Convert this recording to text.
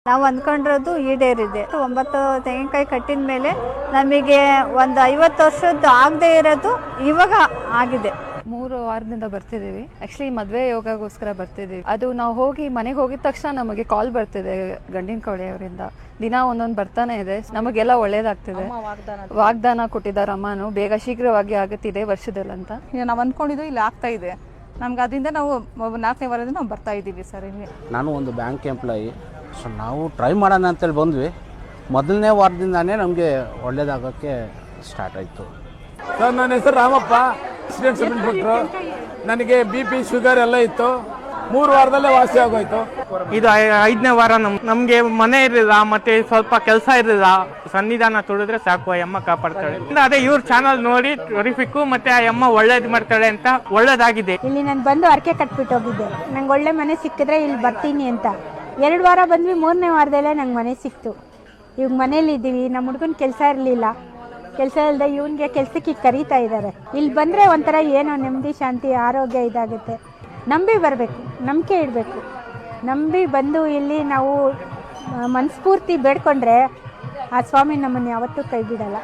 ನಾವು ಅಂದ್ಕೊಂಡಿರೋದು ಈಡೇರಿದೆ. 9 ತೆಂಗಿನಕಾಯಿ ಕಟ್ಟಿದ ಮೇಲೆ ನಮಗೆ ಒಂದು 50 ವರ್ಷದ್ದು ಆಗದೆ ಇರೋದು ಇವಾಗ ಆಗಿದೆ. 3 ವಾರದಿಂದ ಬರ್ತಿದ್ದೀವಿ. ಆ್ಯಕ್ಚುಲಿ ಮದುವೆ ಯೋಗಗೋಸ್ಕರ ಬರ್ತಿದ್ದೀವಿ. ಅದು ನಾವು ಹೋಗಿ ಮನೆಗೆ ಹೋಗಿದ ತಕ್ಷಣ ನಮಗೆ ಕಾಲ್ ಬರ್ತಿದೆ ಗಂಡಿನ ಕಡೆಯವರಿಂದ. ದಿನ ಒಂದೊಂದು ಬರ್ತಾನೆ ಇದೆ. ನಮಗೆಲ್ಲ ಒಳ್ಳೇದಾಗ್ತಿದೆ. ವಾಗ್ದಾನ ಕೊಟ್ಟಿದ್ದಾರೆ ಅಮ್ಮನು, ಬೇಗ ಶೀಘ್ರವಾಗಿ ಆಗುತ್ತಿದೆ ವರ್ಷದಲ್ಲಂತ. ನಾವು ಅಂದ್ಕೊಂಡಿದ್ದು ಇಲ್ಲಿ ಆಗ್ತಾ ಇದೆ ನಮ್ಗೆ. ಅದರಿಂದ ನಾವು 4ನೇ ವಾರದಿಂದ ನಾವು ಬರ್ತಾ ಇದ್ದೀವಿ ಸರ್. ಇಲ್ಲಿ ನಾನು ಒಂದು ಬ್ಯಾಂಕ್ ಎಂಪ್ಲಾಯಿ. ಸೊ ನಾವು ಟ್ರೈ ಮಾಡೋಣ ಅಂತೇಳಿ ಬಂದ್ವಿ. ಮೊದಲನೇ ವಾರದಿಂದಾನೇ ನಮಗೆ ಒಳ್ಳೇದಾಗೋಕ್ಕೆ ಸ್ಟಾರ್ಟ್ ಆಯಿತು. ಸರ್ ನನ್ನ ಹೆಸರು ರಾಮಪ್ಪ, ಅಸಿಸ್ಟೆಂಟ್ ಸಬ್ ಇನ್ಸ್ಪೆಕ್ಟ್ರು. ನನಗೆ BP ಶುಗರ್ ಎಲ್ಲ ಇತ್ತು. 3 ವಾರದಲ್ಲೇ ವಾಸಿ ಆಗೋಯ್ತು. ಇದು 5ನೇ ವಾರ. ನಮಗೆ ಮನೆ ಇರಲಿಲ್ಲ, ಮತ್ತೆ ಸ್ವಲ್ಪ ಕೆಲಸ ಇರಲಿಲ್ಲ. ಸನ್ನಿಧಾನ ತುಳಿದ್ರೆ ಸಾಕು, ಆ ಅಮ್ಮ ಕಾಪಾಡ್ತಾಳೆ. ಅದೇ ಇವ್ರ ಚಾನಲ್ ನೋಡಿ ವೆರಿಫಿಕ್ಕು, ಮತ್ತೆ ಆ ಅಮ್ಮ ಒಳ್ಳೇದು ಮಾಡ್ತಾಳೆ ಅಂತ ಒಳ್ಳೇದಾಗಿದೆ. ಇಲ್ಲಿ ನಾನು ಬಂದು ಅರ್ಕೆ ಕಟ್ಬಿಟ್ಟು ಹೋಗಿದ್ದೆ. ನಂಗೆ ಒಳ್ಳೆ ಮನೆ ಸಿಕ್ಕಿದ್ರೆ ಇಲ್ಲಿ ಬರ್ತೀನಿ ಅಂತ. 2 ವಾರ ಬಂದ್ವಿ. 3ನೇ ವಾರದಲ್ಲೇ ನಂಗೆ ಮನೆ ಸಿಕ್ತು. ಇವಾಗ ಮನೇಲಿ ಇದ್ದೀವಿ. ನಮ್ಮ ಹುಡುಗನ ಕೆಲಸ ಇರಲಿಲ್ಲ. ಕೆಲಸ ಇಲ್ಲದೆ ಇವನಿಗೆ ಕೆಲಸಕ್ಕೆ ಕರೀತಾ ಇದ್ದಾರೆ. ಇಲ್ಲಿ ಬಂದರೆ ಒಂಥರ ಏನೋ ನೆಮ್ಮದಿ, ಶಾಂತಿ, ಆರೋಗ್ಯ ಇದಾಗುತ್ತೆ. ನಂಬಿ ಬರಬೇಕು, ನಂಬಿಕೆ ಇಡಬೇಕು. ನಂಬಿ ಬಂದು ಇಲ್ಲಿ ನಾವು ಮನಸ್ಫೂರ್ತಿ ಬೇಡ್ಕೊಂಡ್ರೆ ಆ ಸ್ವಾಮಿ ನಮ್ಮನ್ನು ಯಾವತ್ತೂ ಕೈ ಬಿಡಲ್ಲ.